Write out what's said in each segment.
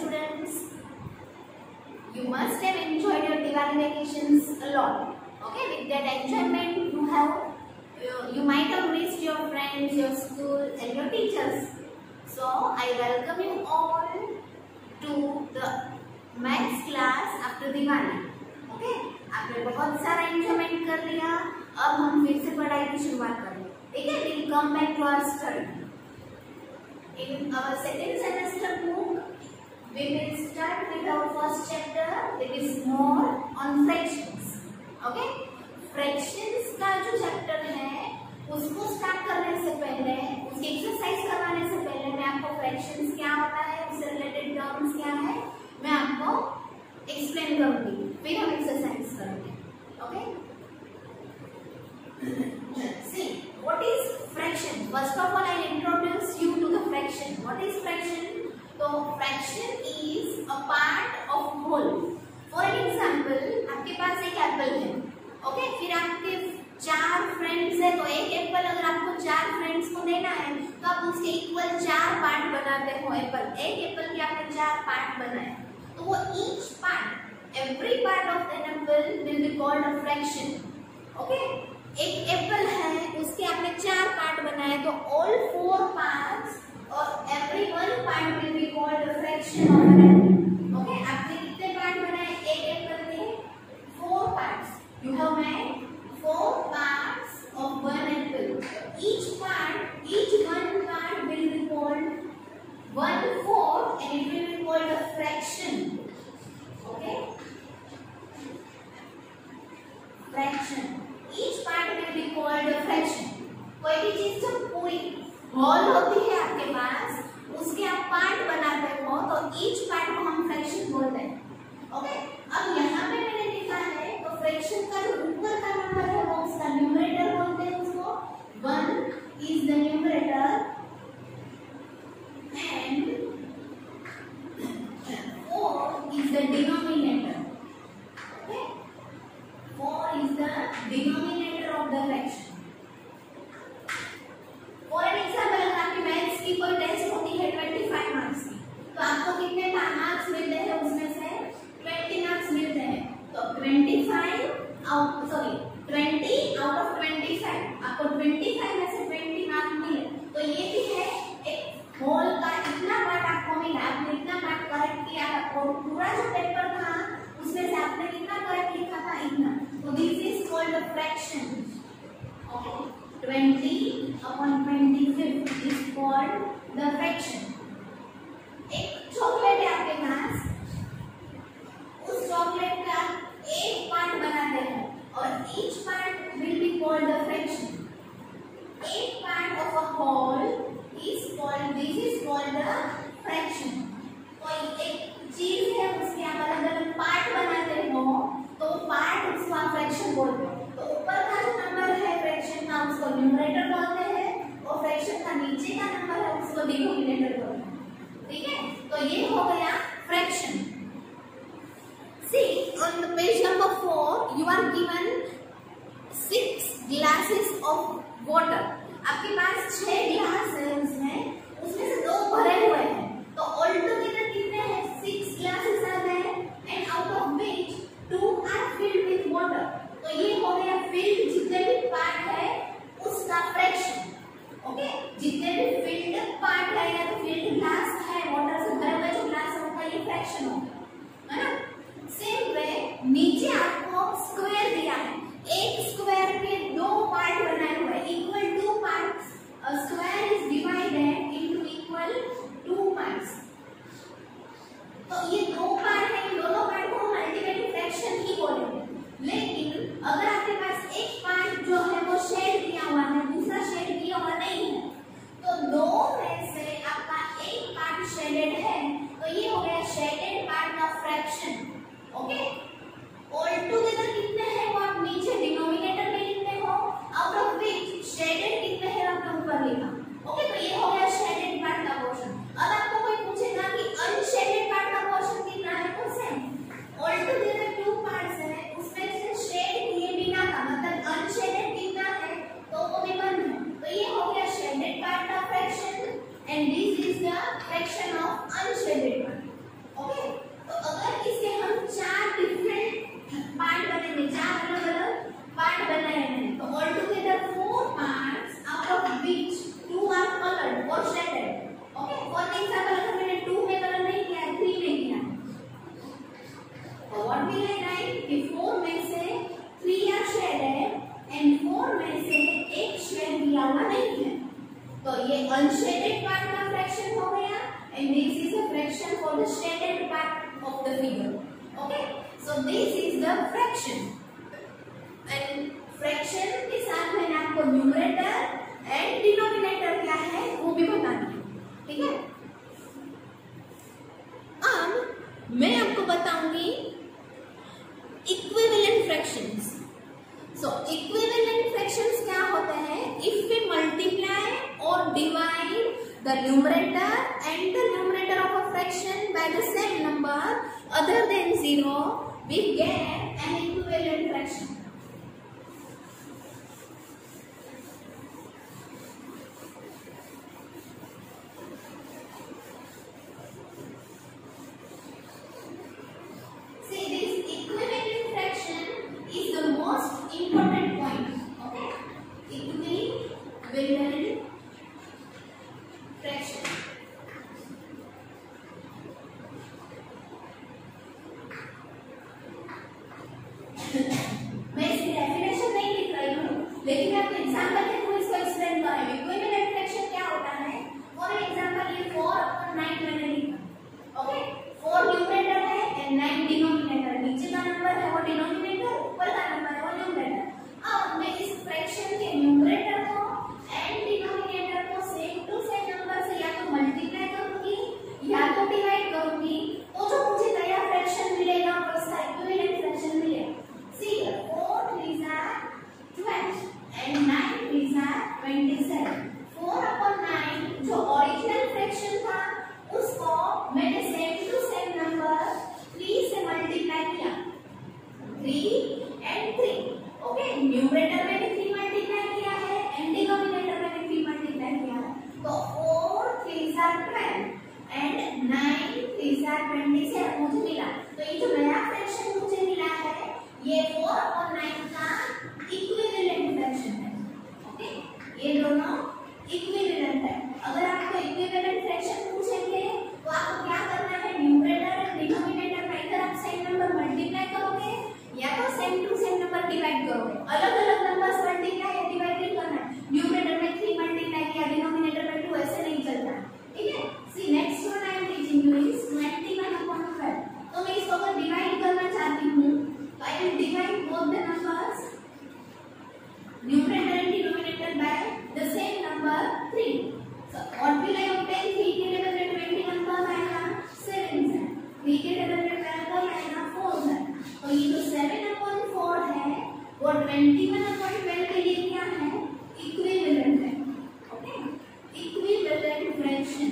students, you must have enjoyed your Diwali vacations a lot. Okay, with that enjoyment you might have missed your friends, your school and your teachers. So I welcome you all to the maths class after Diwali. Okay, आपने बहुत सारा enjoyment कर लिया, अब हम फिर से पढ़ाई की शुरुआत करेंगे. ठीक है, we'll come back to our study. In our second semester book, we will start with our first chapter, that is more on fractions. Okay, fractions का जो चैप्टर है उसको स्टार्ट करने से पहले, उसकी एक्सरसाइज करवाने से पहले मैं आपको फ्रैक्शंस क्या होता है, उससे रिलेटेड टर्म्स क्या है, मैं आपको एक्सप्लेन करूंगी, फिर हम एक्सरसाइज करेंगे. Okay, see what is fraction. First of all, I introduce you to the fraction. What is fraction? So fraction is a part of whole. For an example, आपके पास एक एप्पल है. ओके, फिर आपके 4 friends है, तो एक Apple अगर आपको 4 फ्रेंड्स को देना है तो आप उसके इक्वल 4 पार्ट बनाते हो. एक एप्पल के आपने 4 पार्ट बनाए, तो वो each part, every part of an apple will be called a fraction. Okay, एक एप्पल है, उसके आपने 4 पार्ट बनाए, तो all 4 parts और every one part will be called a fraction of an apple. Okay, आपने कितने पार्ट बनाए एक एप्पल के? 4 parts. You have made 4 parts of one apple. Each one part will be called 1/4 and it will be called a fraction. Okay? Fraction. Each part will be called a fraction. कोई भी चीज जब पूरी whole होती है आपके पास, उसके आप पार्ट बनाते हो, तो each part को हम फ्रैक्शन बोलते हैं. ओके, अब यहाँ पे मैंने लिखा है, तो फ्रैक्शन का जो ऊपर का नंबर है वो उसका न्यूमरेटर बोलते हैं उसको. 1 is the numerator and 4 is the denominator. Okay, 4 is the denominator of the fraction. For an example, अगर आपकी मैथ्स की कोई टेस्ट होती है 25 मार्क्स की, तो आपको कितने मार्क्स मिलते हैं? उसमें से 20 मार्क्स मिलते हैं. तो 20 out of 25 आपको 25 में से 20 मार्क्स मिले, तो ये भी है एक होल का इतना पार्ट आपको मिला, आपने इतना पार्ट करेक्ट किया, आपको पूरा जो पेपर था उसमें से आपने कितना करेक्ट लिखा था, इतना. तो this is called a fraction. Okay, 20/25 is called the fraction. एक चॉकलेट है आपके पास, उस चॉकलेट का एक पार्ट बनाते हैं और each part will be called the fraction. एक part of a whole is called, this is called the fraction. कोई एक चीज है, उसके आप अलग-अलग पार्ट बनाते हो, तो पार्ट उसको आप फ्रैक्शन बोलते हो. तो ऊपर का जो नंबर है फ्रैक्शन का, उसको न्यूमरेटर बोलते हैं, और फ्रैक्शन का नीचे का नंबर है उसको डिनोमिनेटर बोलते हैं. ठीक है, तो ये हो गया fraction. See on the page number 4 you are given 6 glasses of water. आपके पास 6 ग्लास है, उसमें से 2 भरे हुए हैं, तो ऑल टुगेदर कितने हैं? 6 ग्लासेस आ गए, and out of which 2 are filled with water. तो ये हो गया फिल्ड, जितने भी पार्ट है उसका फ्रैक्शन. ओके, जितने भी फिल्ड पार्ट है या तो फिल्ड ग्लास है, वाटर से भरे हुए जो ग्लास है उनका ये फ्रैक्शन होगा, है ना. सेम वे नीचे आपको स्क्वायर दिया है, एक स्क्वायर के 2 पार्ट बनाए हुए, equal 2 parts. A square is divided into equal 2 parts. तो ये 2 पार्ट है, इन दोनों पार्ट को हम अल्टीमेटली फ्रैक्शन ही बोलेंगे. लेकिन अगर आपके पास एक पार्ट जो है वो शेड किया हुआ है, दूसरा शेड किया हुआ नहीं है, तो 2 में से आपका एक पार्ट शेडेड है, तो ये हो गया shaded part of fraction. Okay, all together कितने हैं वो आप नीचे डिनोमिनेटर में लिखते हो, आउट ऑफ व्हिच शेडेड कितने हैं आपने ऊपर लिखा. ओके, तो ये हो गया शेडेड पार्ट का पोर्शन. अब आपको कोई पूछेगा कि अनशेडेड पार्ट का पोर्शन कितना है, तो सेम ऑल टुगेदर 2 पार्ट्स है, उसमें से शेड किए बिना का मतलब अनशेडेड कितना है, तो वो भी 1 है. तो ये हो गया शेडेड पार्ट का fraction, and this is the fraction of unshielded part. the shaded part of the figure. Okay, so this is the fraction. And fraction के साथ मैंने आपको न्यूमरेटर एंड डिनोमिनेटर क्या है वो भी बता दिया, ठीक है। अब मैं आपको बताऊंगी इक्विवेलेंट फ्रैक्शंस। सो इक्विवेलेंट फ्रैक्शंस क्या होते हैं? इफ वी मल्टीप्लाई और divide the numerator and the numerator of a fraction by the same number other than 0, we get an equivalent fraction. See, this equivalent fraction is the most important point. Okay, equivalent fraction. मैं इसकी definition नहीं लिख रही हूँ, लेकिन मैं आपको example के थ्रू इसको एक्सप्लेन कर रही हूँ। इक्विवेलेंट फ्रैक्शन क्या होता है? फॉर एग्जांपल ये 4/9 मैंने लिखा, ओके। 4 न्यूमरेटर है एंड 9 डिनोमिनेटर। नीचे का नंबर है वो डिनोमिनेटर, ऊपर का नंबर है वो न्यूमरेटर। अब मैं इस फ्रैक्शन के न्यूमरेटर को एंड डिनोमिनेटर को सेम टू सेम नंबर से या तो मल्टीप्लाई करूंगी या तो डिवाइड करूंगी, तो जो मुझे नया फ्रैक्शन मिलेगा वो इसका इक्विवेलेंट फ्रैक्शन मिलेगा। See, 4 3s are 12 and 9 3s are 27। 4/9 जो ओरिजिनल फ्रैक्शन था उसको मैंने सेम टू सेम नंबर 3 से मल्टीप्लाई किया, 3 and 3, ओके। न्यूमरेटर में भी 3 मल्टीप्लाई किया है एंड डिनोमिनेटर में भी 3 मल्टीप्लाई किया है, तो 4 3s are 12 and 9 3s are 27 मुझे मिला। तो ये जो नया फ्रैक्शन मुझे मिला है ये 4/9 का इक्विवेलेंट फ्रैक्शन है, ओके। ये दोनों इक्विवेलेंट है। अगर आपको इक्विवेलेंट फ्रैक्शन पूछेंगे तो आपको क्या करना है? न्यूमरेटर और डिनोमिनेटर में इधर आप सेम नंबर मल्टीप्लाई करोगे या तो same to same number divide करोगे। अलग-अलग नंबर्स मल्टीप्लाई या डिवाइड नहीं करना है। न्यूमरेटर में 3 मल्टीप्लाई किया, डिनोमिनेटर में 2, ऐसे नहीं चलता, ठीक है। See next one I am teaching you is 21/12। तो मैं इसको अगर डिवाइड करना चाहती हूँ I will divide both the numbers, numerator and denominator, by the same number 3. So what will I obtain? 3 के टेबल में 21 कम आएगा 7 से, 3 के टेबल में 12 कम आएगा 4 से। तो ये जो 7/4 है वो 21/12 के लिए क्या है? इक्विवेलेंट है, okay. Equivalent fraction,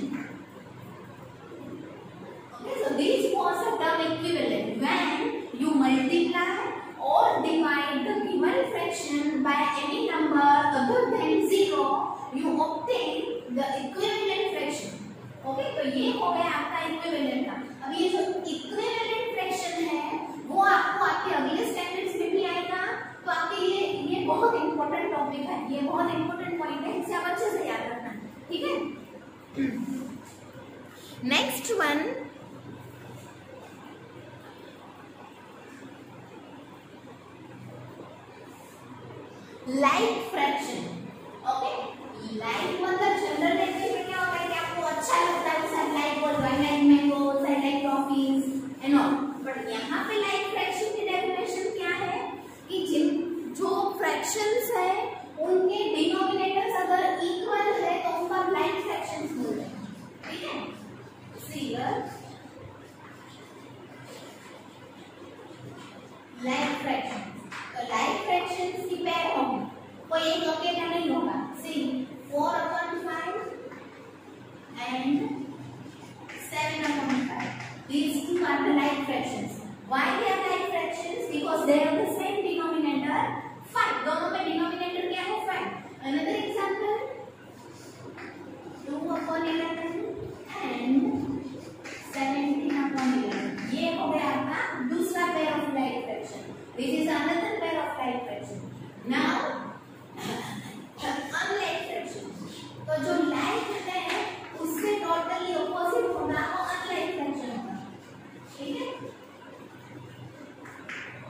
okay। So this was a term equivalent when you multiply or divide the given fraction by any number other than 0, you obtain the equivalent fraction, okay। तो ये हो गया आपका इक्विवेलेंट का। अब ये जो इक्विवेलेंट फ्रैक्शन है वो आपको आपके अगले स्टैंडर्ड्स में भी आएगा, तो आपके ये बहुत इंपॉर्टेंट टॉपिक है, ये बहुत इंपॉर्टेंट पॉइंट है, इसे आप अच्छे से याद रखना, ठीक है। Next one, like fraction, okay. Like मतलब जनरल लैंग्वेज में क्या होता है कि आपको अच्छा लगता है सर लाइक बोल रहा है, like mango, sir like toffees and all, but यहाँ पे लाइक फ्रैक्शन की डेफिनेशन क्या है कि जिन जो फ्रैक्शंस है उनके डिनोमिनेटर्स अगर इक्वल है तो उनका लाइक फ्रैक्शंस बोलते हैं, ठीक है। सी लाइक फ्रैक्शन, तो लाइक फ्रैक्शंस की पेयर होगी, कोई एक अकेला नहीं होगा। सी 4/5 and 7/5, these two are the like fractions. Why they are like fractions? Because they have the same denominator 5, दोनों में डिनोमिनेटर क्या है 5। Another example, 2/11 and 17/11, ये हो गया आपका दूसरा pair of like fraction. This is another pair of like fraction. Now, unlike fraction. तो जो like है उससे टोटली ऑपोजिट होगा वो unlike fraction होगा, ठीक है।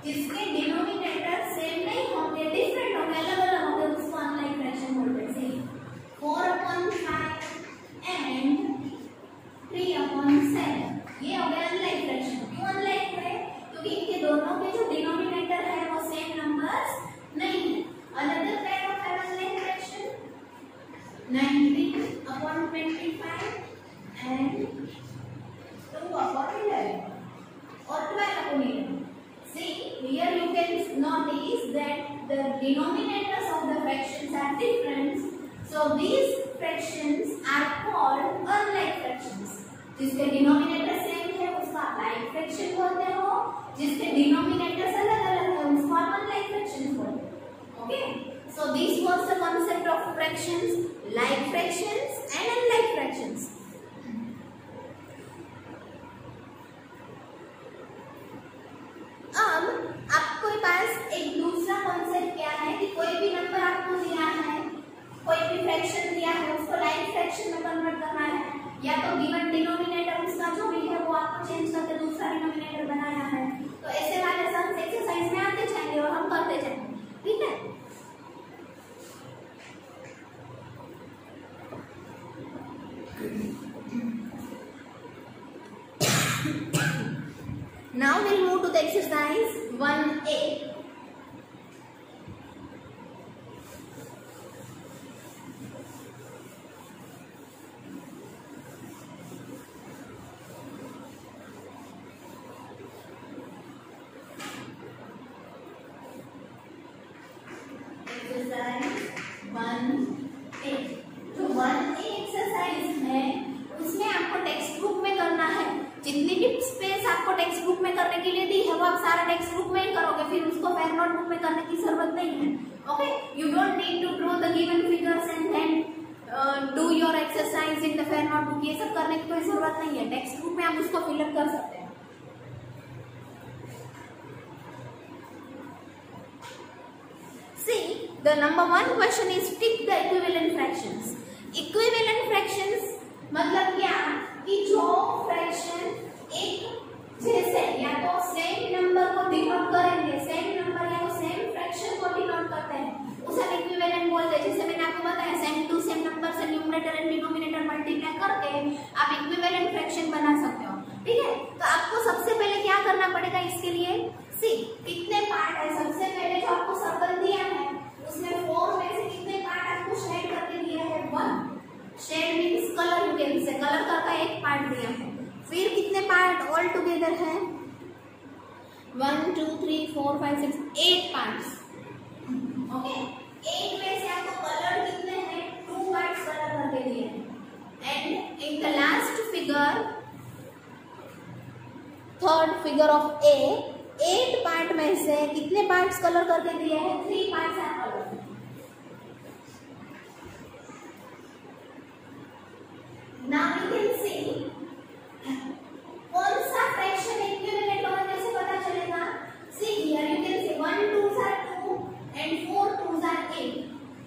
जिसके डिनोमिनेटर सेम नहीं होंगे, डिफरेंट होंगे, अलग-अलग होंगे, उसको unlike fraction बोलते हैं। ये हो गया अनलाइक फ्रैक्शन। क्यों अनलाइक है? क्योंकि इनके दोनों के जो डिनोमिनेटर है वो सेम नंबर्स नहीं है। Another type of unlike fraction 19/25 and 2/11 or 12/11. See, here you can notice that the denominators of the fractions are different. So these fractions are called unlike fractions. जिसके डिनोमिनेटर सेम है उसको आप like fraction बोलते हो, जिसके denominators अलग-अलग है उसको आप अनलाइक फ्रैक्शन बोलते हो। Okay, so this was the concept of fractions, like fractions and unlike fractions. अब आपके पास एक दूसरा कॉन्सेप्ट क्या है कि कोई भी नंबर आपको दिया है, कोई भी फ्रैक्शन दिया है, उसको लाइक फ्रैक्शन में कन्वर्ट करना है, या तो गिवन डिनोमिनेटर उसका जो भी है वो आपको चेंज करके दूसरा डिनोमिनेटर बनाना है। तो ऐसे वाले सम्स एक्सरसाइज में आते जाएंगे और हम करते जाएंगे, ठीक है। Now we'll move to the exercise 1A. Exercise 1A. जो 1A एक्सरसाइज है उसमें आपको टेक्स्ट बुक में करना है। जितनी भी स्पेस आपको टेक्स्ट बुक में करने के लिए दी है वो आप सारा टेक्स्ट बुक में ही करोगे, फिर उसको फेयर नोटबुक में करने की जरूरत नहीं है। Okay, you don't need to draw the given figures and then do your exercise in the fair notebook. ये सब करने की कोई जरूरत नहीं है, टेक्स्ट बुक में आप उसको फिलअप कर सकते हैं। See, the number 1 question is tick the equivalent fractions. Equivalent fractions मतलब क्या कि जो फ्रैक्शन एक जैसे या तो सेम नंबर को डिनोट करेंगे, सेम नंबर या तो सेम फ्रैक्शन को डिनोट करते हैं, उसे हम इक्विवेलेंट बोलते हैं। जैसे मैंने आपको बताया सेम टू सेम नंबर से न्यूमरेटर एंड डिनोमिनेटर मल्टीप्लाई करके आप इक्विवेलेंट फ्रैक्शन बना सकते हो, ठीक है। तो आपको सबसे पहले क्या करना पड़ेगा इसके लिए? सी, कितने पार्ट है? सबसे पहले जो आपको सर्कल दिया है उसमें 4 में से कितने पार्ट आपको शेड करके दिया है? 1। Shade means colour, you can say colour करके एक पार्ट दिया है। फिर कितने पार्ट ऑल टुगेदर है? 1 2 3 4 5 6 8 पार्ट्स। ओके, 8 में से आपको कलर कितने हैं? 2 पार्ट्स कलर करके दिए हैं। And in the last figure, third figure of a, 8 part में से कितने पार्ट्स कलर करके दिए हैं? 3 पार्ट्स are colour. Now you can see कौन सा फ्रैक्शन इक्विवेलेंट होगा कैसे पता चलेगा? See here you can see 1 2s are 2 and 4 2s are 8.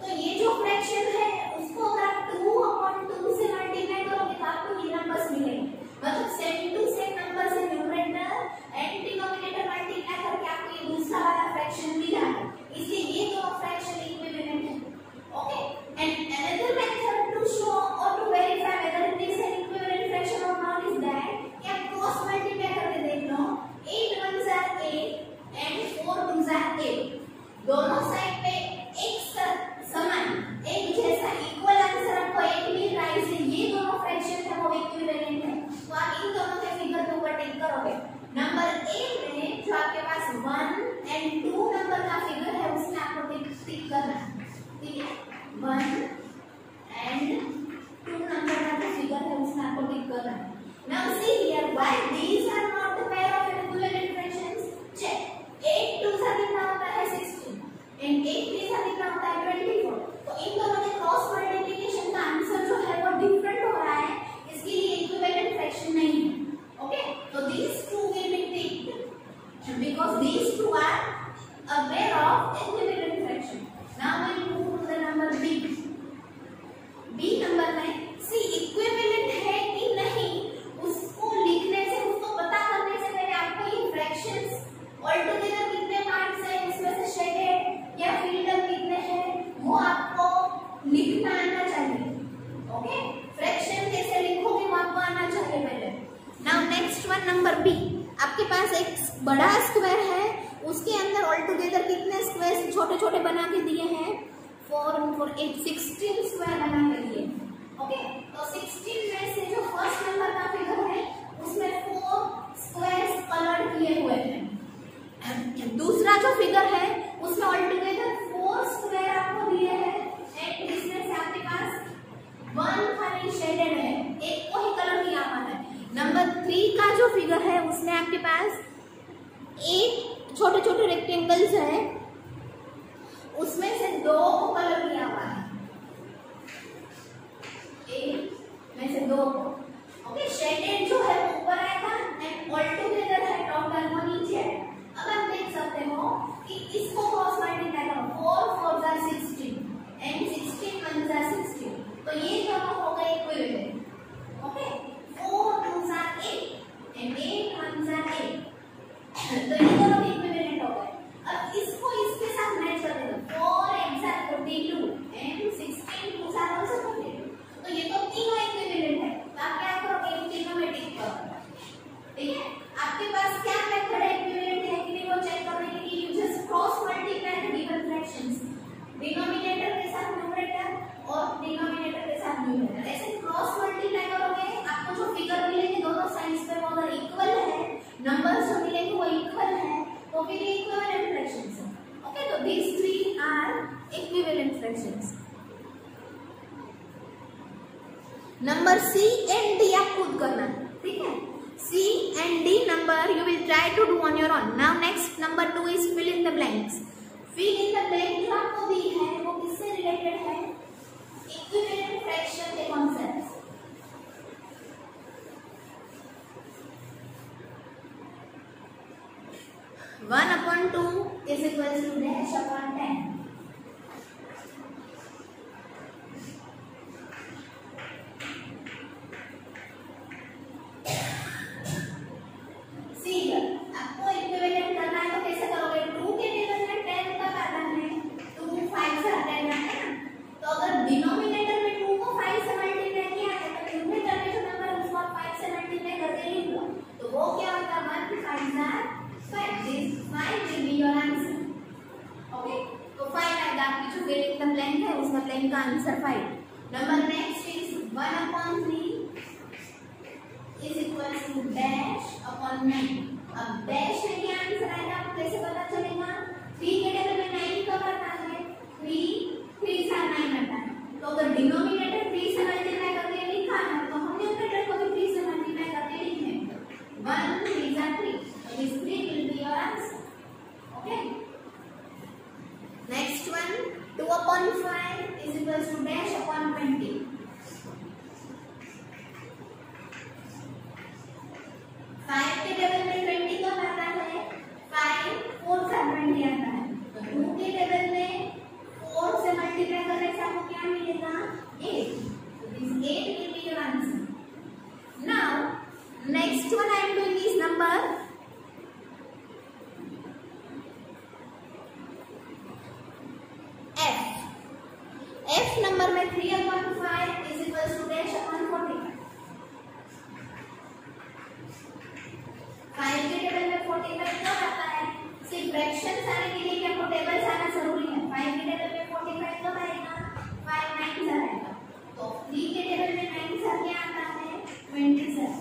तो ये जो फ्रैक्शन है उसको अगर आप 2/2 से मल्टीप्लाई करोगे तो आपको ये नंबर्स मिलेंगे। मतलब सेम टू सेम नंबर से न्यूमरेटर एंड डिनोमिनेटर मल्टीप्लाई करके आपको ये दूसरा वाला फ्रैक्शन मिला है, इसलिए ये दोनों फ्रैक्शन इक्विवेलेंट है। Okay, and another method to show और to verify whether it is an equivalent fraction और नॉट इज दैट कि आप क्रॉस मल्टीप्लाई करके देख लो। 8 1s are 8 and 4 2s are 8। दोनों साइड पे एक समान एक जैसा इक्वल आंसर आपको 8 मिल रहा है, इसलिए ये दोनों फ्रैक्शन है वो इक्विवेलेंट है। तो आप इन दोनों के फिगर के ऊपर टिक करोगे। नंबर 8 में जो आपके पास 1 and 2 नंबर का फिगर है उसमें आपको टिक करना है, ठीक है। 1 and 2 नंबर का जो फिगर है उसमें आपको टिक करना है। Now see here why these are not the pair of equivalent fractions. Check, 8 2s कितना होता है? 16 and 8 3s कितना होता है? 24। तो इन दोनों के क्रॉस मल्टीप्लिकेशन का आंसर जो है वो डिफरेंट हो रहा है, इसके लिए इक्विवेलेंट फ्रैक्शन नहीं है। ओके, तो these two will be ticked because these two are a pair of equivalent fraction. Now we move to the number B. B number में सी इक्विवेलेंट है कि नहीं उसको लिखने से आपके पास एक बड़ा स्क्वायर है, उसके अंदर ऑल टुगेदर कितने स्क्वायर छोटे छोटे बना के दिए हैं, 4 और 4 8 16 स्क्वायर बना के दिए। ओके, तो 16 में से जो फर्स्ट नंबर का फिगर है उसमें 4 स्क्वायर्स कलर किए हुए हैं। दूसरा जो फिगर है उसमें ऑल टुगेदर 4 स्क्वायर आपको दिए हैं एंड इसमें से आपके पास 1 खाली शेडेड है, एक को ही कलर किया हुआ है। नंबर 3 का जो फिगर है उसमें आपके पास एक छोटे छोटे रेक्टेंगल्स है, उसमें से 2 को कलर किया हुआ है, एक में से 2 को। ओके, शेडेड जो है वो ऊपर आएगा एंड ऑल टुगेदर है टोटल वो नीचे है। अब आप देख सकते हो कि इसको क्रॉस मल्टीप्लाई करो, 4 4 जा 16 एंड 16 1 जा 16, तो ये दोनों हो गए इक्विवेलेंट। ओके, 4 2 जा 8 एंड 8 1 जा 8, तो ये दोनों इक्विवेलेंट हो गए। अब इसको इसके साथ मैच कर देना, 4 1 जा 42 एंड 16 2 जा 42, तो ये तो तीनों इक्विवेलेंट है। तो आप क्या करोगे, इन तीनों में टिक करो। ठीक है, आपके पास क्या मेथड है इक्विवेलेंट है कि नहीं वो चेक करने के लिए, you just cross multiply the given fractions, denominator के साथ न्यूमरेटर और डिनोमिनेटर के साथ न्यूमरेटर, ऐसे क्रॉस मल्टीप्लाई करोगे आपको जो फिगर मिलेंगे दोनों साइड्स पे वो अगर इक्वल है, नंबर्स जो मिलेंगे वो इक्वल है, तो फिर ये इक्विवेलेंट फ्रैक्शंस है। ओके, तो these 3 are equivalent fractions. Number C and D आप खुद करना, ठीक है, C and D number you will try to do on your own. Now next number 2 is fill in the blanks. Fill in the blank जो आपको दी है वो किससे रिलेटेड है, इक्विवेलेंट फ्रैक्शन के concept. 1/2 is equals to dash upon 10. का answer 5। Number next is 1/3 is equals to dash upon 9। अब dash में क्या आंसर आएगा आपको कैसे पता चलेगा, 3 के टेबल में 9 कब आता है, 3 से 9 आता है, तो अगर डिनोमिनेटर 3 से मल्टीप्लाई करके लिखा है तो हम न्यूमरेटर को भी 3 से मल्टीप्लाई करके लिखेंगे, 1 3 जा 3, so this 3 will be your answer। okay, next one 2/5 is equals to dash upon 20। 5 के टेबल में 20 कब आता है, 5 4 से 20 आता है, तो 2 के टेबल में 4 से मल्टीप्लाई करने से आपको क्या मिलेगा, 8। so this 8 will be your answer। now next one I am doing is number F number में 3/5 is equals to dash upon 45। 5 के टेबल में 45 कब आता है, सिर्फ फ्रैक्शंस आने के लिए क्या टेबल्स आना जरूरी है, 5 के टेबल में 45 कब आएगा, 5 9 से आएगा, तो 3 के टेबल में 9 से क्या आता है, 27।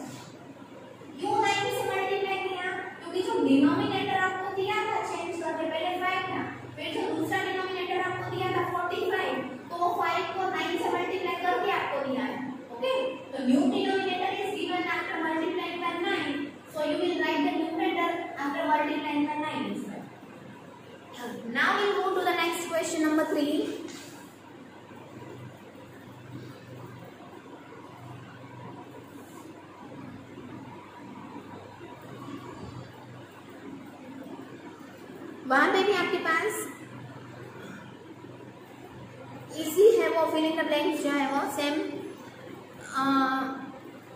क्यों 9 से मल्टीप्लाई किया, क्योंकि जो डिनोमिनेटर आपको दिया था चेंज करके पहले 5 था, फिर जो दूसरा डिनोमिनेटर आपको दिया था 45, तो वो 5 को 9 से मल्टीप्लाई करके आपको दिया है। ओके, तो new denominator is given after multiplying by 9, so you will write the numerator after multiplying by 9 as well। now we move to the next question number 3। वहां पे भी आपके पास इजी है, वो फिलिंग द ब्लैंक्स जो है वो सेम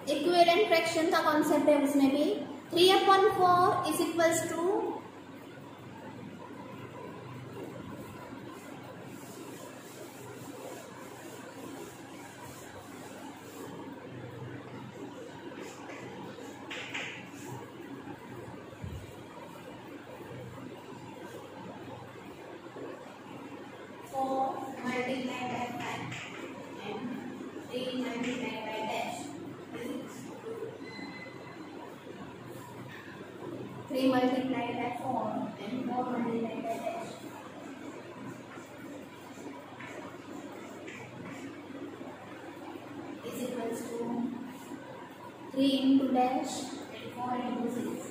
इक्विवेलेंट फ्रैक्शन का कॉन्सेप्ट है, उसमें भी 3/4 is equals to 3 multiplied by 4 and 4 multiplied by dash is equals to 3 into dash and 4 into 6.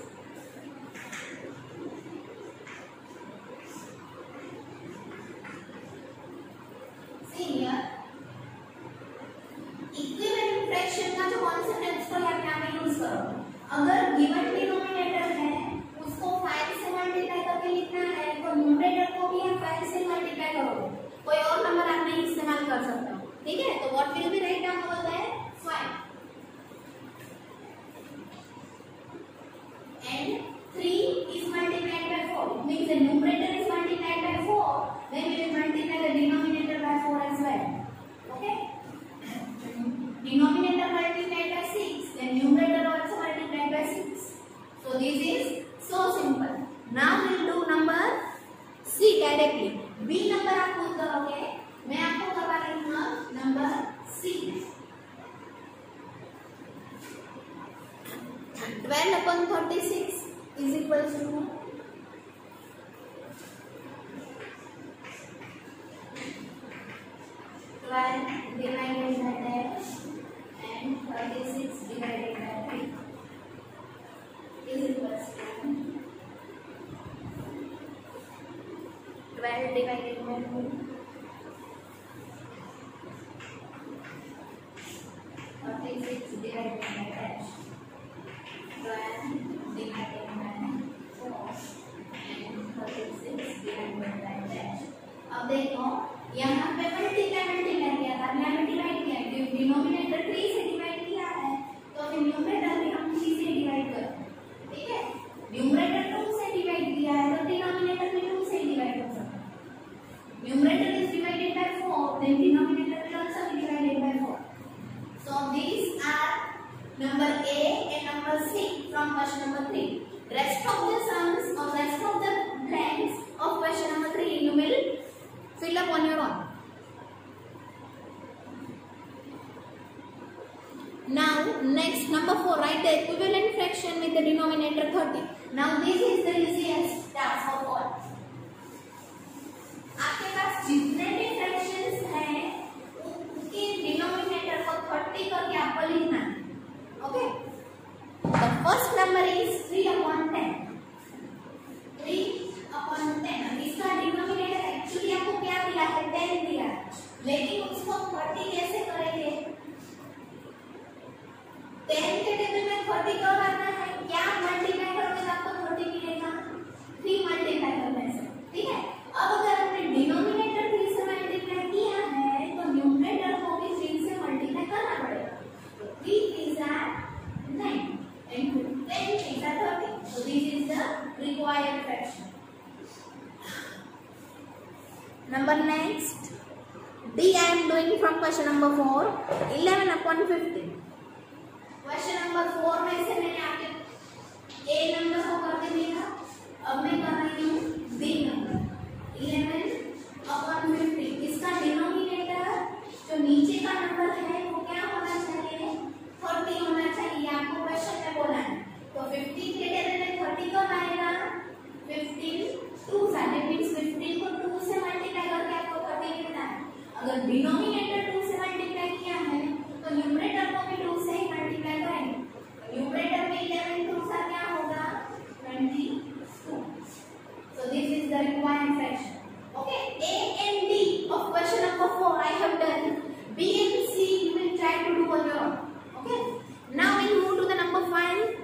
See here, equivalent fraction का जो कॉन्सेप्ट है उसको यहाँ पे आप यूज करो. अगर गिवन डिनोमिनेटर है उसको 5 से मल्टीप्लाई करके लिखना है तो न्यूमरेटर को भी आप 5 से मल्टीप्लाई करोगे. कोई और नंबर आप नहीं इस्तेमाल कर सकते हो. ठीक है, तो what will be write down over there 5 and 3 is multiplied by 4. It means the numerator is multiplied by 4. Then we will multiply the denominator by 4 as well. Okay? Denominator multiplied by 6. Then numerator also multiplied by 6. So this is so simple. Now we will do number C directly. B number आप खुद करोगे. मैं आपको करवा रही हूँ number C. 12 upon 36 is equals to 12 divided by dash and 36 divided by 3 is equals to 12 divided by 2 36 divided by dash 12 divided by 4 and 36 divided by dash. अब देखो यहाँ पे मल्टीप्लाई किया था, हमने डिवाइड किया है. डिनोमिनेटर 3 से डिवाइड किया है तो फिर न्यूमरेटर भी हम 3 से डिवाइड करें. ठीक है, न्यूमरेटर 2 से डिवाइड किया है तो डिनोमिनेटर भी 2 से डिवाइड हो सकता है. Numerator is divided by 4 than denominator will also be divided by 4. So these are number A and number C from question number 3. Rest of the sums or rest of the blanks of question number 3 you will fill up on your own. Now next number 4, write the equivalent fraction with the denominator 30. Now this is the easiest task of all. आपके पास जितने भी fractions हैं उनके denominator को 30 करके आपको लिखना है. Okay? The first number is 3 upon 10. 3 upon 10. इसका डिनोमिनेटर एक्चुअली आपको क्या दिया है 10 दिया है, लेकिन उसको 30 कैसे करेंगे? 10 के टेबल में 30 कब आता है? क्या मल्टीप्लाई करोगे तो आपको 30 मिलेगा? 3 मल्टीप्लाई करने से. ठीक है, अब अगर हमने डिनोमिनेटर 3 से मल्टीप्लाई किया है तो न्यूमरेटर को भी 3 से मल्टीप्लाई करना पड़ेगा. तो 3 is 9 and 10 is 30. So this is the required fraction. Number next, D I am doing from question number 4, 11 upon 50. Question number 4 में से मैंने आपके A नंबर को करके दिया. अब मैं कर रही हूँ B नंबर 11 upon 50. इसका डिनोमिनेटर जो नीचे का नंबर है वो क्या होना चाहिए? 30 होना चाहिए. आपको क्वेश्चन में बोला है. तो 50 के टेबल में 30 कब आएगा? 15 2 साइड मींस 15 को 2 से मल्टीप्लाई करके आपको 30 मिलता है. अगर डिनोमिनेटर 2 से मल्टीप्लाई किया है तो न्यूमरेटर को भी 2 से ही मल्टीप्लाई करेंगे. न्यूमरेटर में 11 2 सा क्या होगा? 22. So this is the required fraction. Okay, A and D of question number 4 I have done. B and C you will try to do on your own. Okay. Now we'll move to the number 5.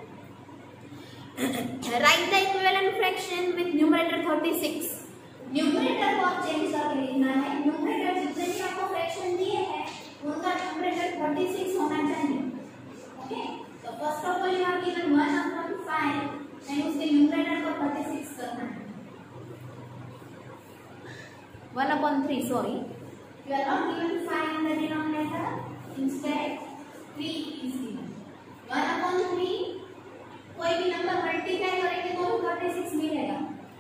Write the equivalent fraction with numerator 36. Numerator को आप change करके लिखना है. Numerator जितने भी आपको fraction दिए हैं उनका न्यूमरेटर 36 होना चाहिए. ओके, तो first of all you are given 1 upon 5 and उसके न्यूमरेटर को 36 करना है. 1 upon 3, sorry. You are not given 5 in the denominator. Instead, 3 is given. 1 upon 3, कोई भी नंबर मल्टीप्लाई करेंगे तो 36 मिलेगा.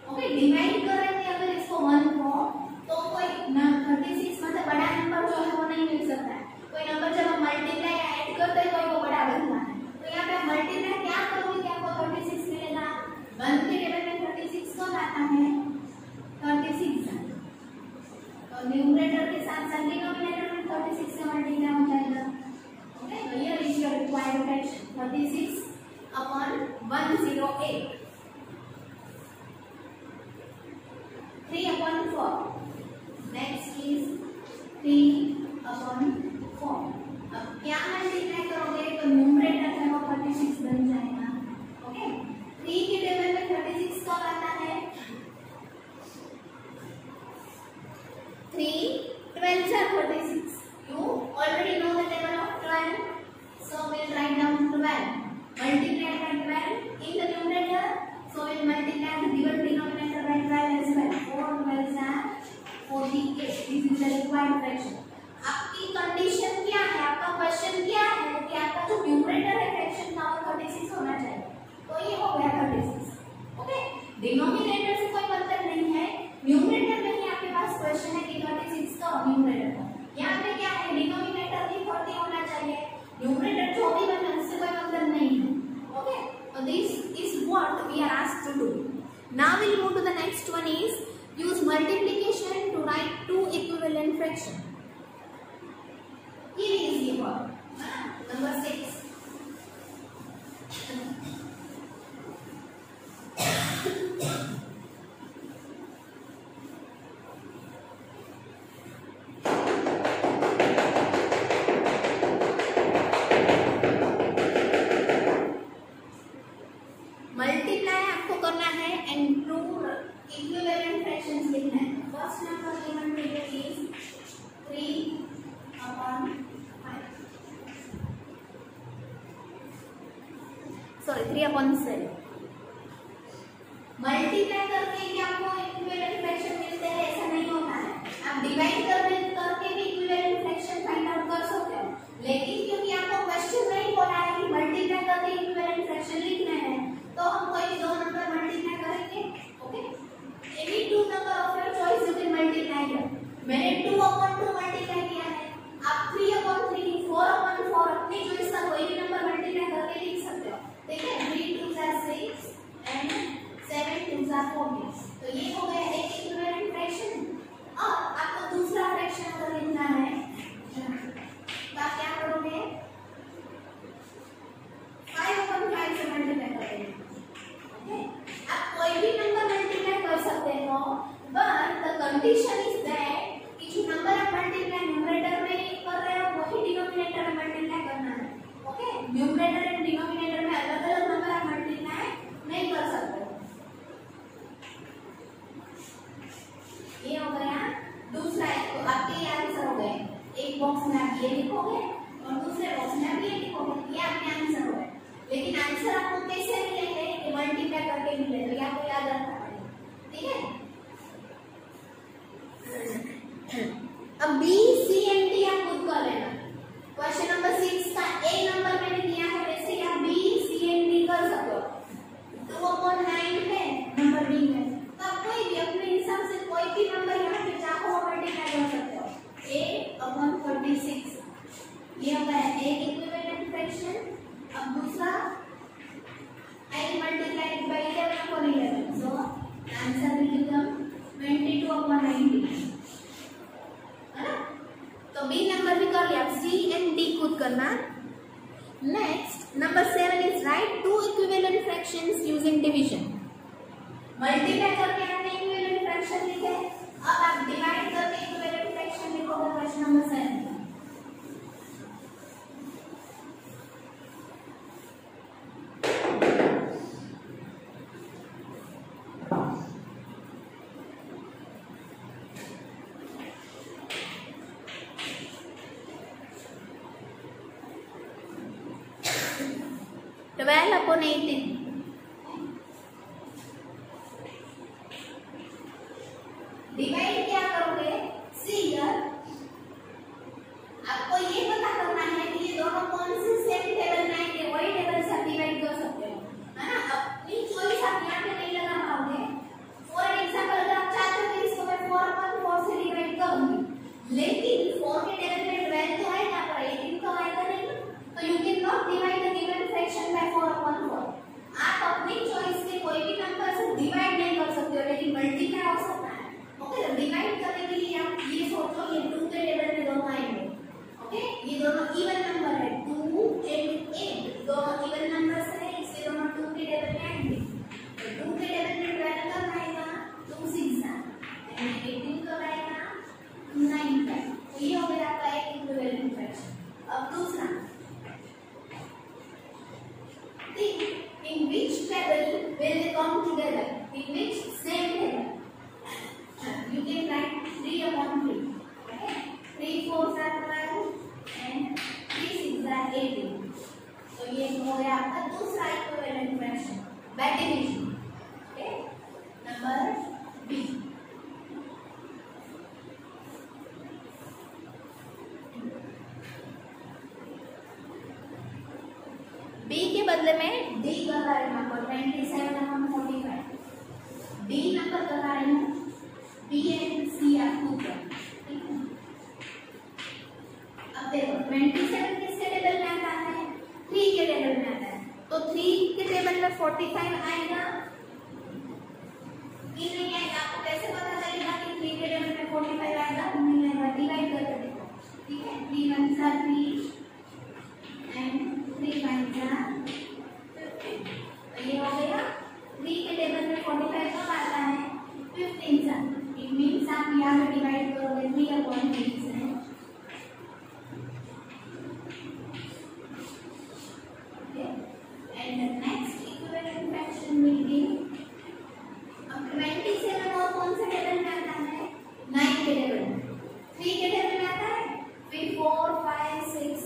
ओके, डिवाइड करेंगे अगर इसको 1 को तो कोई 36 मतलब बड़ा नंबर जो है वो नहीं मिल सकता है. कोई नंबर जब हम मल्टीप्लाई ऐड करते हैं तो वो बड़ा बनता है. तो यहाँ पे मल्टीप्लाई क्या करोगे कि आपको 36 मिलेगा? 1 108. 3/4. Next is 3/4. अब क्या मल्टीप्लाई करोगे तो न्यूमरेटर है वो 36 बन जाएगा. ओके, 3 के टेबल में 36 कब आता है? 3 12 are 36. You already know the table of 12, so we'll write down 12 multiplied by 12 in the numerator. So we'll multiply the given denominator by 12 as well. 4 12s are 48. This is the required fraction. आपकी condition क्या है? आपका question क्या है कि आपका जो numerator है फ्रैक्शन का वो 36 होना चाहिए. तो ये हो गया 36. ओके, डिनोमिनेटर से कोई मतलब नहीं है. न्यूमरेटर में ही आपके पास क्वेश्चन है कि 36 का न्यूमरेटर है. यहाँ पे क्या है? डिनोमिनेटर भी 40 होना चाहिए. न्यूमरेटर जो भी बने उससे कोई मतलब नहीं है. Okay, so this is what we are asked to do. Now we'll move to the next one is use multiplication to write two equivalent fractions. Here is given number 6. Multiply आपको करना है एंड टू इक्विवेलेंट फ्रैक्शंस लिखना है. First number given to you is 3/5. Sorry 3/7. Multiply करके भी आपको equivalent fraction मिलते हैं ऐसा नहीं होता है. आप डिवाइड करके भी इक्विवेलेंट फ्रैक्शन फाइंड आउट कर सकते हो. लेकिन क्योंकि आपको क्वेश्चन नहीं बोला है कि मल्टीप्लाई करके इक्विवेलेंट फ्रैक्शन लिखना है तो हम कोई दो नंबर मल्टीप्लाई करेंगे. Okay, any two number of your choice you can multiply here. मैंने 2/2 मल्टीप्लाई किया है. आप 3/3 4/4 अपनी चॉइस का कोई भी नंबर मल्टीप्लाई करके लिख सकते हो. ठीक है, 3 2s are 6 and 7 2s are 14. तो ये हो गया एक इक्विवेलेंट फ्रैक्शन. और आपको दूसरा फ्रैक्शन अगर लिखना है तो आप क्या करोगे? 5/5 से मल्टीप्लाई करोगे. आप कोई भी नंबर मल्टीप्लाई कर सकते हो, but the condition is that कि जो नंबर आप मल्टीप्लाई न्यूमरेटर में कर रहे हो वही डिनोमिनेटर में मल्टीप्लाई करना है. ओके, न्यूमरेटर एंड डिनोमिनेटर में अलग अलग नंबर आप मल्टीप्लाई नहीं कर सकते. ये हो गया दूसरा. तो आपके ये आंसर हो गए. एक बॉक्स में आप ये लिखोगे और दूसरे बॉक्स में आप ये लिखोगे. ये आपके आंसर हो गए. लेकिन आंसर आपको कैसे मिलेंगे? मल्टीप्लाई करके मिले तो ये आपको याद रखना पड़ेगा. ठीक है, अब बी सी एंड डी आप खुद कर लेना. क्वेश्चन नंबर 6 का ए नंबर मैंने दिया है, वैसे ही आप बी सी एंड डी कर सकते हो. 2/9 है नंबर डी में, तो आप कोई भी अपने हिसाब से कोई भी नंबर यहाँ पे चाहो मल्टीप्लाई कर सकते हो. 8/36 ये होगा एक इक्विवेलेंट फ्रैक्शन. अब दूसरा I multiply it by 11/11, so answer will become 22/90. है ना? तो बी नंबर भी कर लिया. सी एंड डी खुद करना. Next number 7 is write two equivalent fractions using division. Multiply करके आपने इक्विवेलेंट फ्रैक्शन लिखे. अब आप डिवाइड करके इक्विवेलेंट फ्रैक्शन लिखोगे. Question number 7 12/18. डिवाइड क्या करोगे? सी हियर आपको ये पता करना है कि ये दोनों कौन से सेम टेबल में आएंगे. वही टेबल से डिवाइड कर सकते हो, है ना? अपनी चॉइस आप यहाँ पे नहीं लगा पाओगे. फॉर एग्जांपल अगर आप चाहते हो कि इसको मैं 4/4 से डिवाइड करूंगी, लेकिन 4 के टेबल में 12 तो आएगा पर 18 तो आएगा नहीं. तो you can not divide the given fraction by 4/4. when they come together in which same table. You can write 3 upon 3. Okay? 3 4s are 12 and 3 6s are 18. तो ये हो गया आपका दूसरा equivalent fraction by division. Okay, number B. B के बदले में D कर रहा है नंबर 27 अपॉन 45. डी नंबर कर रहा है बी एंड सी आर 2 पर. अब देखो 27 किसके टेबल में आता है? 3 के टेबल में आता है. तो 3 के टेबल में 45 आएगा कि नहीं आएगा? आपको कैसे पता चलेगा कि 3 के टेबल में 45 आएगा? नहीं आएगा. डिवाइड करके देखो. ठीक है, 3 1s are 3 and 3 5s are 15. तो ये हो गया 3 के टेबल में 45 कब आता है? 15 सा. इट मींस आप यहाँ पे डिवाइड करोगे 3 अपॉन 3 से. And the next equivalent fraction will be 27 और कौन से टेबल में आता है? 9 के टेबल में. 3 के टेबल में आता है, फिर 4 5 6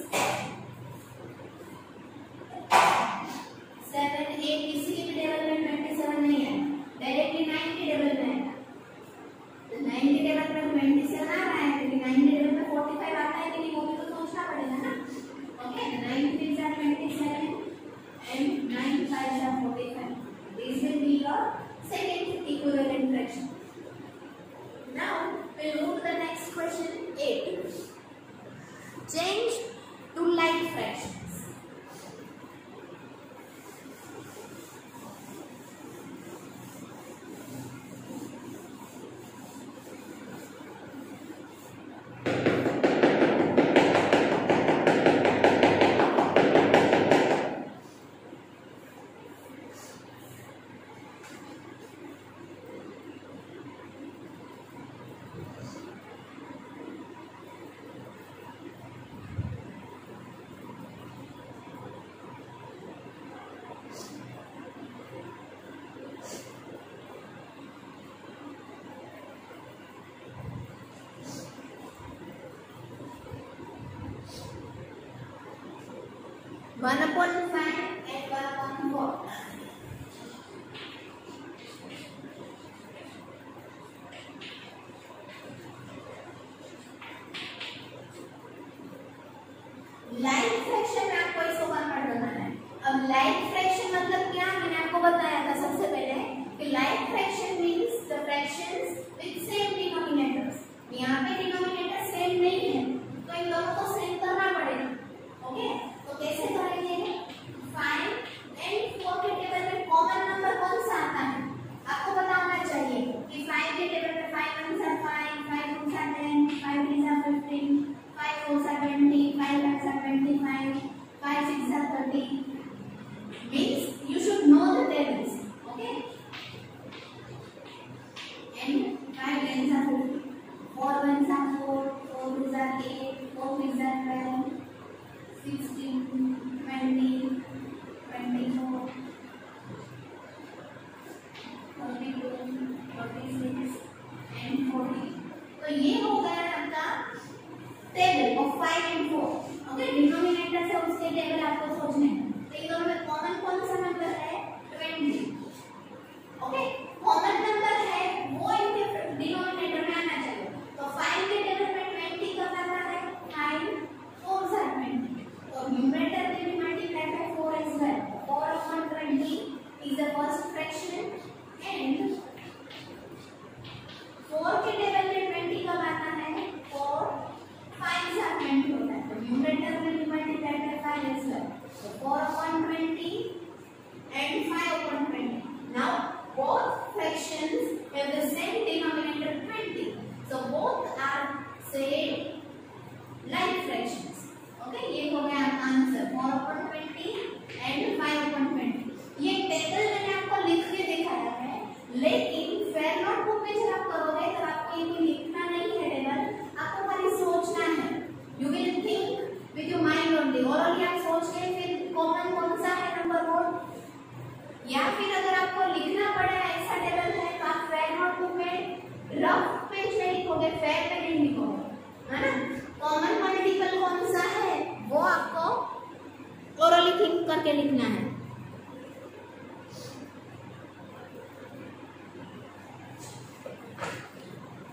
7 8 किसी के भी टेबल में 27 नहीं है. डायरेक्टली 9 के टेबल में आएगा. तो 9 के टेबल में 27 आ रहा है, लेकिन 9 के टेबल में 45 आता है कि नहीं वो भी तो सोचना पड़ेगा ना. Okay, 9 3s are 27 and 9 5s are 45. This will be your second equivalent fraction. Now we'll move to the next question 8. Change to like fractions. One upon 5 and 1 upon 4. Like fraction में आपको इसको कन्वर्ट करना है. अब like fraction मतलब क्या? मैंने आपको बताया था सबसे पहले कि like fraction means the fractions with same denominators. यहाँ पे डिनोमिनेटर सेम नहीं है तो इन दोनों को सेम करना पड़ेगा. ओके, तो कैसे करेंगे? 5 एंड 4 के टेबल में कॉमन नंबर कौन सा आता है आपको पता होना चाहिए कि 5 के टेबल में 5 1s are 5 5 2s are 10 5 3s are 15 5 4s are 20 5 5s are 25 5 6s are 30. Means you should know the tables. Okay, and 5 10s are 50, 4 1s are 4 4 2s are 8 4 3s are 12 16 20 24 42 46 and 40. तो ये हो गया आपका table of 5 and 4. Okay, denominator से उसके table आपको सोचने हैं. तो इन दोनों में कॉमन कौन सा नंबर है? 20. ओके, कॉमन नंबर है वो इनके डिनोमिनेटर में आना चाहिए. तो 5 के टेबल में 20 कब आता है? 5 4s are 20. तो numerator will be multiplied by 4 as well. 4 upon 20 is the first fraction and 4 के टेबल में 20 कब आता है? 4 5s are 20 होता है. तो numerator will be multiplied by 5 as well. So 4 upon 20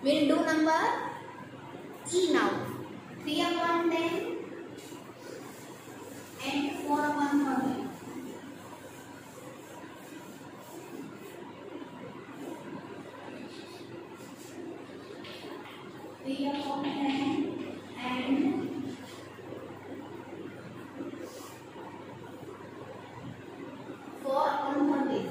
We'll do number E now. 3 upon 10 and 4 upon 30. 3 upon 10 and 4 upon 30.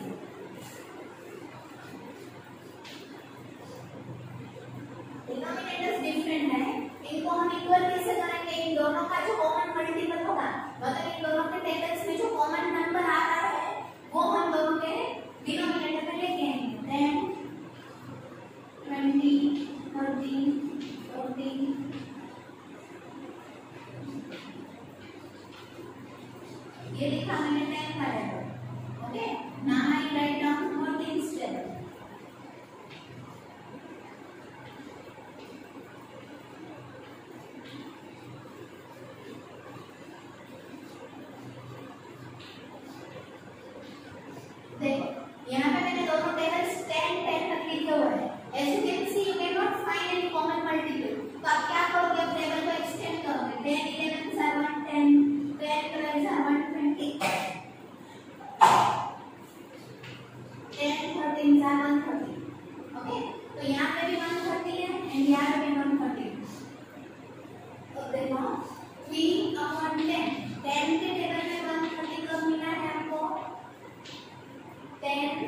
Denominators different है, इनको हम इक्वल कैसे करेंगे? इन दोनों का जो कॉमन मल्टीपल होगा, मतलब इन दोनों के टेबल्स में जो कॉमन नंबर आता है वो हम दोनों के डिनोमिनेटर में लेके आएंगे। 10 20 30 40 ये लिखा मैंने 10 का letter. Okay, now I write down 14 step. देखो यहाँ पे मैंने दोनों टेबल्स 10 10 तक लिखे हुए हैं। As you can see, you cannot find any common multiple. तो आप क्या करोगे? अब टेबल को एक्सटेंड करोगे। 10 11 are 110, 10 12 are 120, 10 13 are 130. ओके, तो यहाँ पे भी 130 है एंड यहाँ पे भी 130 है। तो देखो 3 upon 10, 10 के टेबल में 130 कब मिला है आपको? 10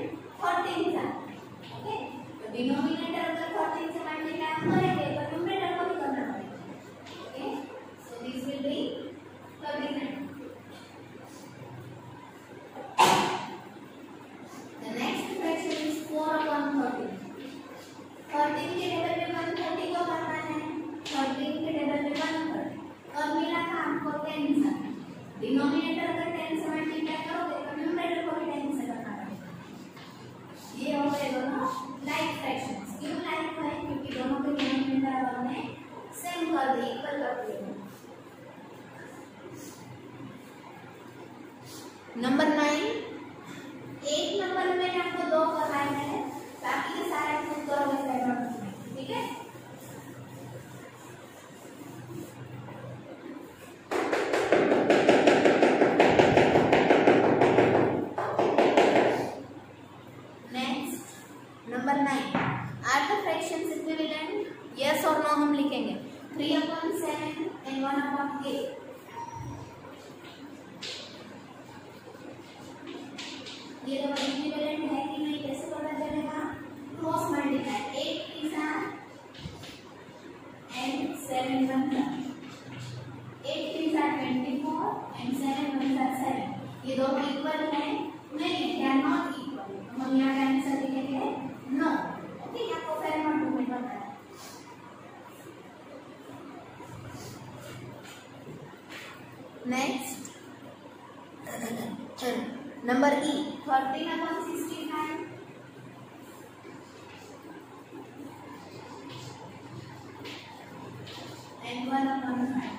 13 था। ओके, तो डिनोमिनेटर अगर 14 से मल्टीप्लाई करेंगे तो न्यूमरेटर को भी करना पड़ेगा। Okay, so this will be 39। The next fraction is 4 upon 30। 13 के टेबल में 130 को करना है, 13 के टेबल में 130 और मिला था आपको 10 से। डिनोमिनेटर अगर 10 से मल्टीप्लाई करोगे तो न्यूमरेटर को भी 10 से करना पड़ेगा। ये हो गए दोनों लाइक फ्रैक्शंस। क्यों लाइक है? क्योंकि दोनों के डिनोमिनेटर हमने सेम कर दिए, इक्वल कर दिए। नंबर 9, एक नंबर में आपको 2 करवाए हैं, बाकी के सारे खुद करोगे सेवन में। ठीक है, number 9, are the fractions equivalent? Yes और नो हम लिखेंगे। 3 upon 7 and 1 upon 8। ये दोनों इक्विवेलेंट है कि नहीं कैसे पता चलेगा? Cross multiply. 8 3 and 7 1 8 3 24 and 7 1 7। ये दोनों इक्वल है? नहीं, दे आर नॉट इक्वल। हम यहाँ का आंसर लिखेंगे नो। ओके, आपको फिर नोट में पता है। Next number E, 13 upon 65 and 1 upon 5।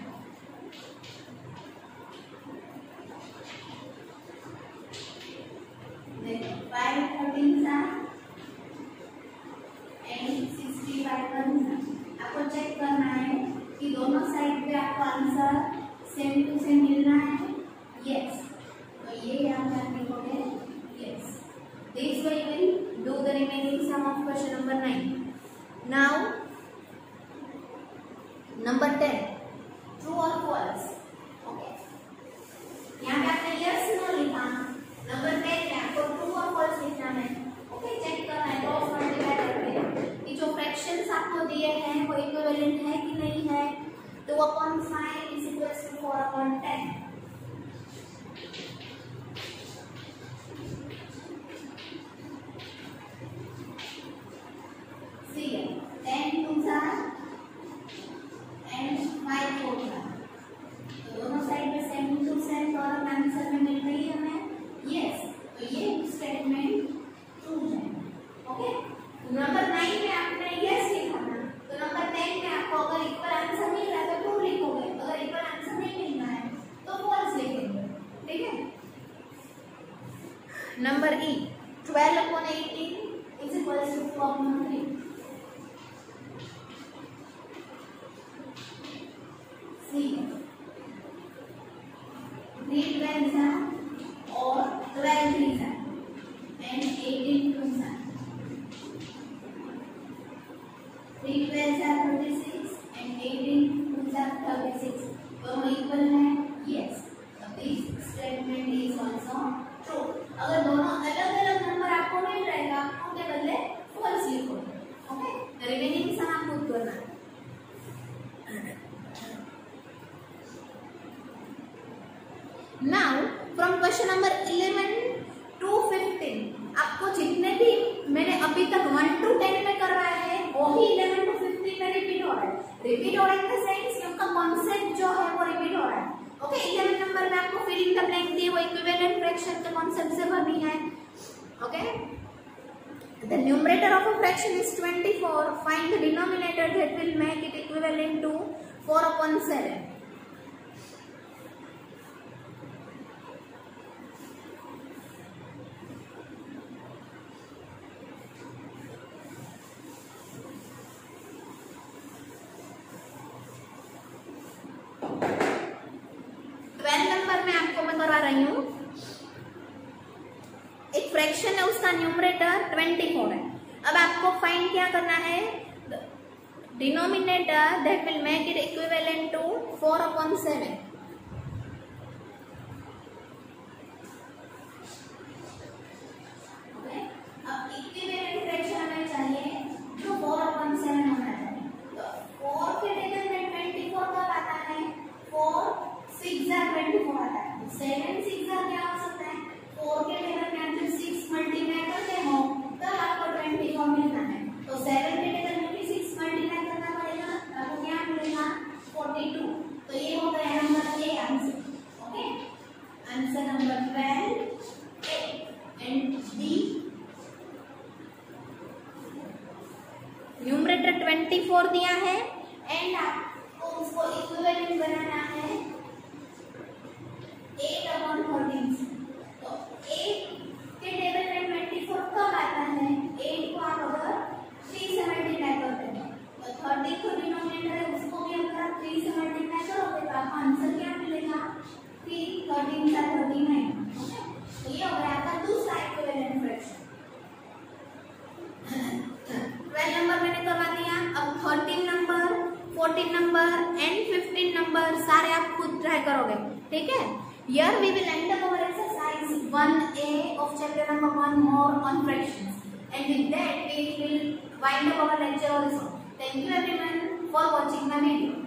देखो 5 13 and 65 आपको चेक करना है कि दोनों साइड पे आपको आंसर सेम टू सेम मिल रहा है। यस, तो ये यहाँ पे आप लिखोगे yes. This way you will do the remaining sum of question number 9। Now number 10, true और फॉल्स। ओके, यहाँ पे आपने यस नो लिखा। नंबर 10 में आपको ट्रू और फॉल्स लिखना है। ओके, चेक करना है क्रॉस मल्टीप्लाई करके कि जो फ्रैक्शंस आपको दिए हैं वो इक्विवेलेंट है कि नहीं है। 2 upon 5 is equals to 4 upon 10। See, 10 2s and 5 4s। तो दोनों साइड पे सेम टू सेम और आंसर में मिल रही है हमें यस। तो ये स्टेटमेंट ट्रू है। ओके, नंबर 9 में आपने यस लिखा ना, तो नंबर 10 में आपको अगर इक्वल आंसर मिल रहा है तो ट्रू लिखोगे, अगर इक्वल आंसर नहीं मिल रहा है तो फॉल्स लिखेंगे। ठीक है, number E, 12 upon 18 is equals to 4 upon 3। Okay. The numerator of a fraction is 24. Find the denominator that will make it equivalent to 4/7. Fraction है उसका न्यूमरेटर 24 है। अब आपको फाइंड क्या करना है, denominator that will make it equivalent to 4/7। अब equivalent fraction हमें चाहिए जो 4/7 होना चाहिए। तो 4 के जगह में 24 कब आता है, 4 6 24 आता है। 7 6 क्या हो सकता है, 4 के जगह में आप जब 6 मल्टीप्लाई करते हो तब आपको 24 मिलता है। तो 7 के जगह में भी 6 मल्टीप्लाई करना पड़ेगा, आपको क्या मिलेगा 42। तो ये हो गया number A answer. Okay, answer number 12 A and B. Numerator 24 दिया है एंड आपको उसको इक्विवेलेंट बनाना है 8/13 से। तो 8 के टेबल में 24 कब आता है, 8 को आप अगर 3 से मल्टीप्लाई करते हैं तो 30 को डिनोमिनेटर है उसको भी अगर आप 3 से मल्टीप्लाई करोगे तो आपका आंसर क्या मिलेगा 3 13 × 39। तो ये हो गया आपका दूसरा इक्विवेलेंट फ्रैक्शन। 12 नंबर मैंने करवा दिया। अब 13 नंबर, 14 नंबर एंड 15 नंबर सारे आप खुद ट्राई करोगे, ठीक है। Here we will end up our exercise 1A of chapter number 1 more on fractions, and with that we will wind up our lecture also. Thank you everyone for watching my video.